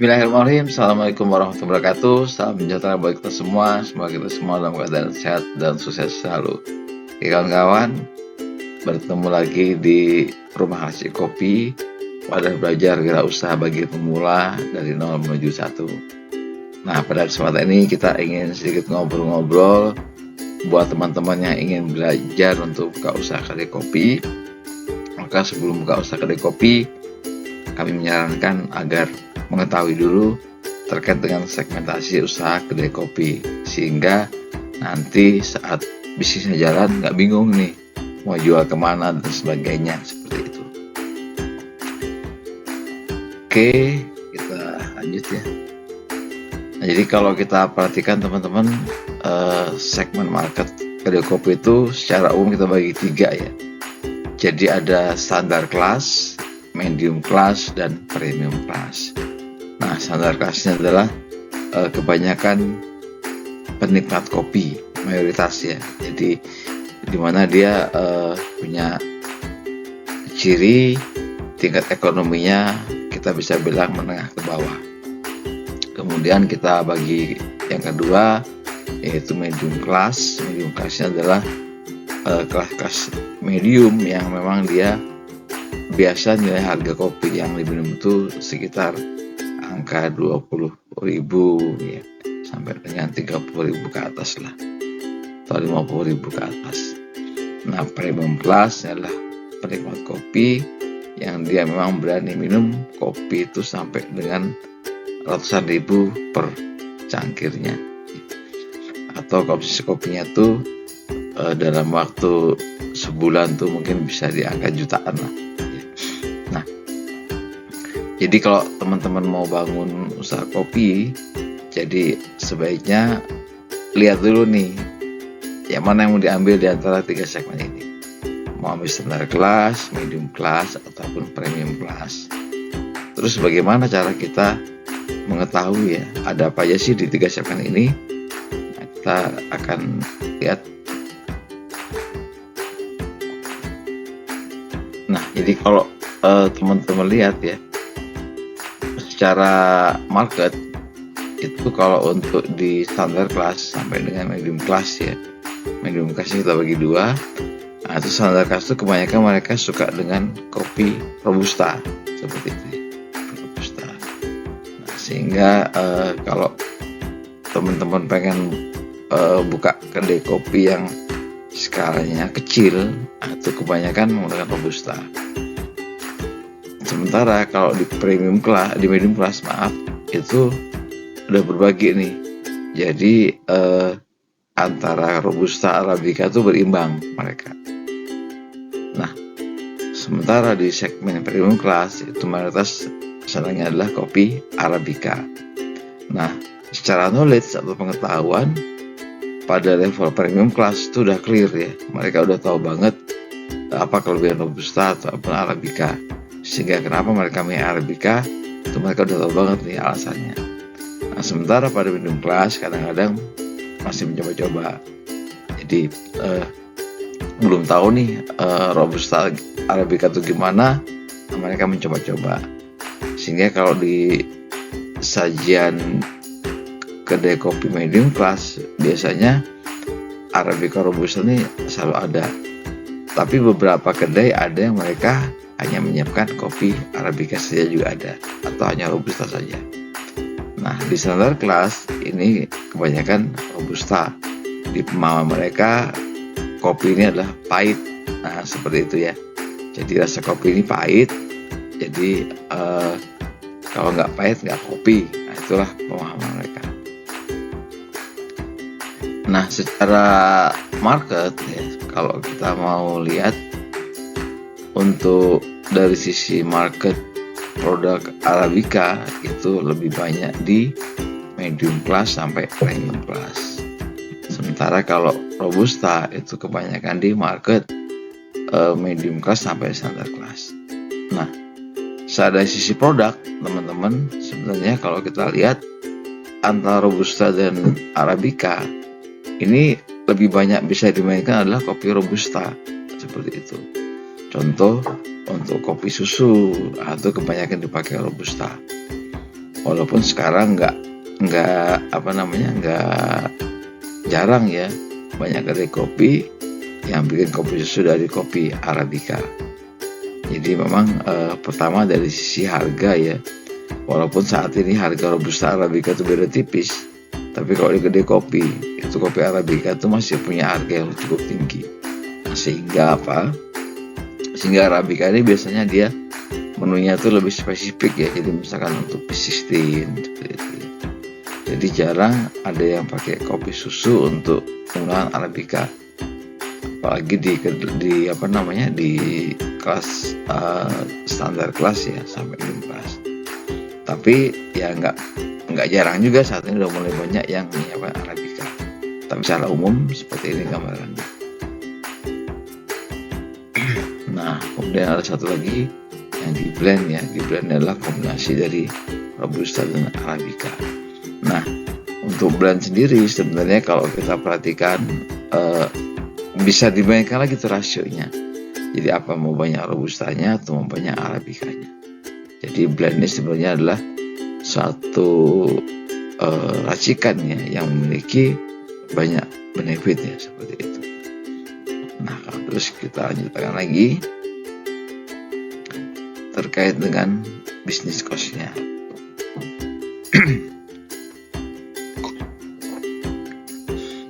Bismillahirrahmanirrahim. Assalamualaikum warahmatullahi wabarakatuh. Salam sejahtera bagi kita semua. Semoga kita semua dalam keadaan sehat dan sukses selalu. Oke, kawan-kawan, bertemu lagi di Rumah Hasil Kopi. Wadah belajar wirausaha bagi pemula dari 0 menuju 1. Nah, pada kesempatan ini kita ingin sedikit ngobrol-ngobrol buat teman-teman yang ingin belajar untuk buka usaha kedai kopi. Maka sebelum buka usaha kedai kopi, kami menyarankan agar mengetahui dulu terkait dengan segmentasi usaha kedai kopi, sehingga nanti saat bisnisnya jalan nggak bingung nih mau jual kemana dan sebagainya, seperti itu. Oke, kita lanjut ya. Nah, jadi kalau kita perhatikan teman-teman, segmen market kedai kopi itu secara umum kita bagi 3 ya. Jadi ada standar kelas, medium class, dan premium class. Nah, standar kelasnya adalah kebanyakan penikmat kopi, mayoritas ya. Jadi dimana dia punya ciri tingkat ekonominya kita bisa bilang menengah ke bawah. Kemudian kita bagi yang kedua yaitu medium class. Medium classnya adalah kelas-kelas medium yang memang dia biasa nilai harga kopi yang diminum itu sekitar angka 20.000 ya, sampai dengan 30.000 ke atas lah, atau 50.000 ke atas. Nah, premium class adalah penikmat kopi yang dia memang berani minum kopi itu sampai dengan ratusan ribu per cangkirnya, atau komposisi kopinya tuh dalam waktu sebulan tuh mungkin bisa di angka jutaan lah. Nah, jadi kalau teman-teman mau bangun usaha kopi, jadi sebaiknya lihat dulu nih yang mana yang mau diambil di antara 3 segmen ini. Mau ambil standar kelas, medium class, ataupun premium class. Terus bagaimana cara kita mengetahui ya ada apa aja sih di 3 segmen ini? Nah, kita akan lihat. Nah, jadi kalau teman-teman lihat ya, secara market itu kalau untuk di standar kelas sampai dengan medium class ya, medium class kita bagi 2. Nah, itu standar kelas itu kebanyakan mereka suka dengan kopi robusta seperti itu ya, robusta. Nah, sehingga kalau teman-teman pengen buka kedai kopi yang skalanya kecil, itu kebanyakan menggunakan robusta. Sementara kalau di medium class itu udah berbagi nih. Jadi antara robusta arabica itu berimbang mereka. Nah, sementara di segmen premium class itu mayoritas pesanannya adalah kopi arabica. Nah, secara knowledge atau pengetahuan pada level premium class itu udah clear ya. Mereka udah tahu banget apa kelebihan robusta atau arabica. Sehingga kenapa mereka milih arabica, itu mereka udah tahu banget nih alasannya. Nah, sementara pada medium class kadang-kadang masih mencoba-coba. Jadi belum tahu nih robusta arabica itu gimana. Nah, mereka mencoba-coba. Sehingga kalau di sajian kedai kopi medium class biasanya arabica robusta ini selalu ada. Tapi beberapa kedai ada yang mereka hanya menyiapkan kopi arabica saja juga ada, atau hanya robusta saja. Nah, di standar kelas ini kebanyakan robusta. Di pemahaman mereka kopi ini adalah pahit. Nah, seperti itu ya. Jadi rasa kopi ini pahit. Jadi kalau nggak pahit nggak kopi. Nah, itulah pemahaman mereka. Nah, secara market ya, kalau kita mau lihat untuk dari sisi market produk arabica itu lebih banyak di medium class sampai premium class. Sementara kalau robusta itu kebanyakan di market medium class sampai standar class. Nah, secara sisi produk teman-teman, sebenarnya kalau kita lihat antara robusta dan arabica ini lebih banyak bisa dimainkan adalah kopi robusta seperti itu. Contoh untuk kopi susu atau kebanyakan dipakai robusta. Walaupun sekarang nggak apa namanya nggak jarang ya, banyak kedai kopi yang bikin kopi susu dari kopi Arabica. Jadi memang pertama dari sisi harga ya, walaupun saat ini harga Robusta Arabica itu beda tipis, tapi kalau di kedai kopi itu kopi Arabica itu masih punya harga yang cukup tinggi. Nah, sehingga Arabica ini biasanya dia menunya itu lebih spesifik ya, jadi misalkan untuk B16 seperti itu. Jadi jarang ada yang pakai kopi susu untuk penggunaan Arabica, apalagi di kelas standar kelas ya, sampai medium kelas. Tapi ya nggak jarang juga saat ini udah mulai banyak yang menyiapkan Arabica. Tapi secara umum seperti ini gambarannya. Nah, kemudian ada satu lagi yang di blend ya. Di blend adalah kombinasi dari Robusta dengan Arabica. Nah, untuk blend sendiri sebenarnya kalau kita perhatikan bisa dibayangkan lagi tuh rasionya. Jadi apa, mau banyak Robustanya atau mau banyak Arabicanya. Jadi blend ini sebenarnya adalah suatu racikan ya yang memiliki banyak benefit ya, seperti itu. Nah, terus kita lanjutkan lagi terkait dengan bisnis cost-nya.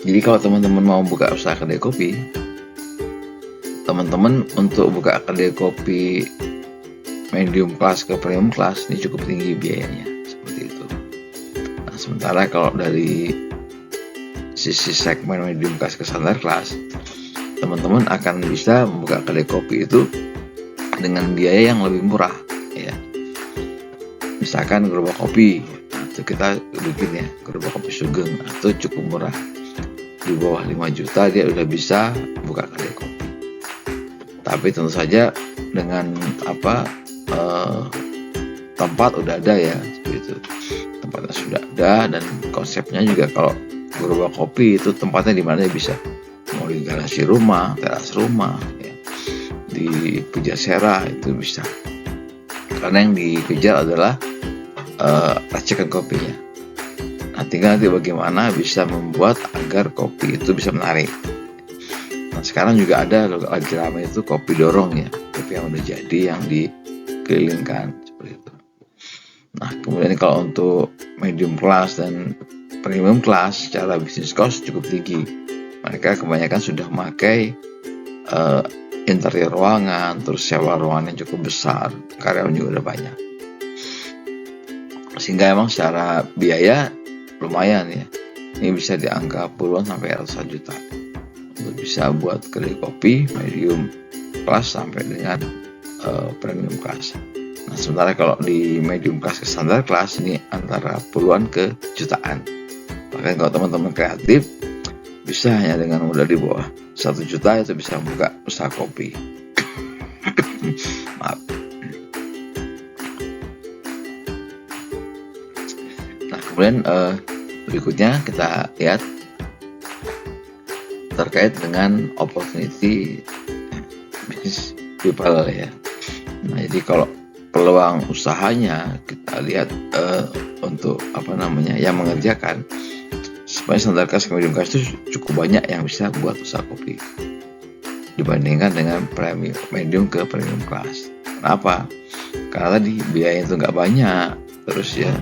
Jadi kalau teman-teman mau buka usaha kedai kopi, teman-teman untuk buka kedai kopi medium class ke premium class ini cukup tinggi biayanya, seperti itu. Nah, sementara kalau dari sisi segmen medium class ke standar class, teman-teman akan bisa membuka kedai kopi itu dengan biaya yang lebih murah ya. Misalkan gerobak kopi, itu kita bikin ya gerobak kopi Sugeng, atau cukup murah, di bawah 5 juta dia udah bisa buka kedai kopi. Tapi tentu saja dengan tempat udah ada ya, seperti itu. Tempatnya sudah ada, dan konsepnya juga kalau gerobak kopi itu tempatnya di mana bisa, mau di garasi rumah, teras rumah ya, di Pujasera itu bisa, karena yang dikejar adalah racikan kopinya. Nah, tinggal nanti bagaimana bisa membuat agar kopi itu bisa menarik. Nah, sekarang juga ada lagi ramai itu kopi dorong ya, kopi yang udah jadi yang dikelilingkan, seperti itu. Nah, kemudian kalau untuk medium class dan premium class secara bisnis cost cukup tinggi. Mereka kebanyakan sudah memakai interior ruangan, terus sewa ruangan yang cukup besar, karyawan juga udah banyak. Sehingga emang secara biaya lumayan ya. Ini bisa di angka puluhan sampai ratusan juta untuk bisa buat kedai kopi medium class sampai dengan premium class. Nah, sementara kalau di medium class ke standar class ini antara puluhan ke jutaan. Bahkan kalau teman-teman kreatif bisa hanya dengan modal di bawah 1 juta itu bisa membuka usaha kopi. Maaf. Nah, kemudian berikutnya kita lihat terkait dengan opportunity bisnis people ya. Nah, jadi kalau peluang usahanya kita lihat untuk yang mengerjakan sebenarnya standar class ke medium class itu cukup banyak yang bisa buat usaha kopi dibandingkan dengan medium ke premium class. Kenapa? Karena tadi biaya itu nggak banyak, terus ya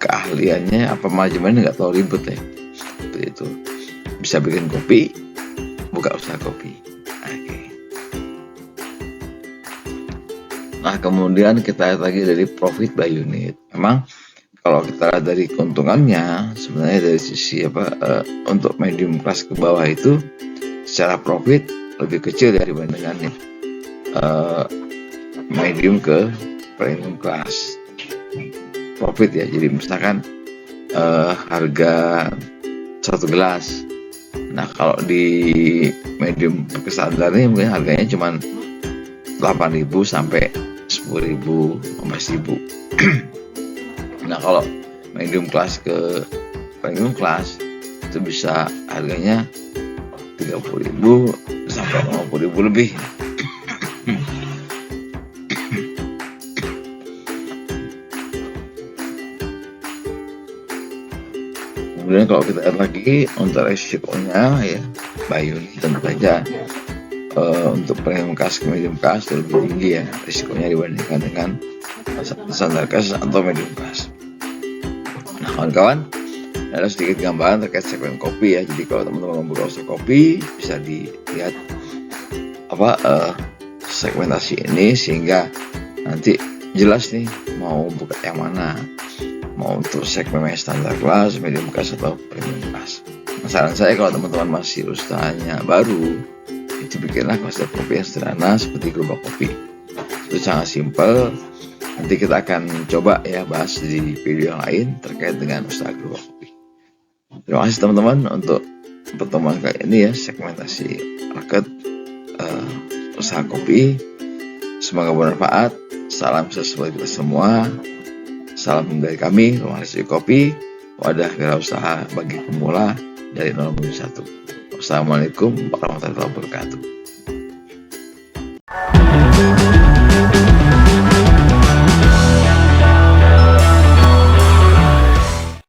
keahliannya manajemennya nggak terlalu ribet ya, seperti itu. Bisa bikin kopi, buka usaha kopi. Oke. Nah, kemudian kita lihat lagi dari profit by unit. Memang kalau kita lihat dari keuntungannya, sebenarnya dari sisi untuk medium class ke bawah itu secara profit lebih kecil ya dibandingkan medium ke premium class profit ya. Jadi misalkan harga 1 gelas, nah kalau di medium ke standar ini mungkin harganya cuma 8.000 sampai 10.000, 15.000. Nah, kalau medium class ke premium class itu bisa harganya 30.000 sampai 50.000 lebih. Kemudian kalau kita lihat lagi untuk resikonya ya, Bayu ini tentu saja untuk premium cash ke medium cash itu lebih tinggi ya risikonya dibandingkan dengan standar cash atau medium cash. Nah kawan-kawan, ada sedikit gambaran terkait segmen kopi ya. Jadi kalau teman-teman membuka usaha kopi bisa dilihat segmentasi ini sehingga nanti jelas nih mau buka yang mana, mau untuk segmen standar kelas, medium kelas atau premium kelas. Nah, saran saya kalau teman-teman masih usahanya baru, itu bikinlah konsep kopi yang sederhana seperti gerobak kopi. Itu sangat simpel. Nanti kita akan coba ya bahas di video yang lain terkait dengan usaha gerobak kopi. Terima kasih teman-teman untuk pertemuan kali ini ya, segmentasi market usaha kopi. Semoga bermanfaat. Salam sukses buat kita semua. Salam dari kami, Rumah Resi Kopi, wadah wirausaha bagi pemula dari 0 menuju 1. Wassalamualaikum warahmatullahi wabarakatuh.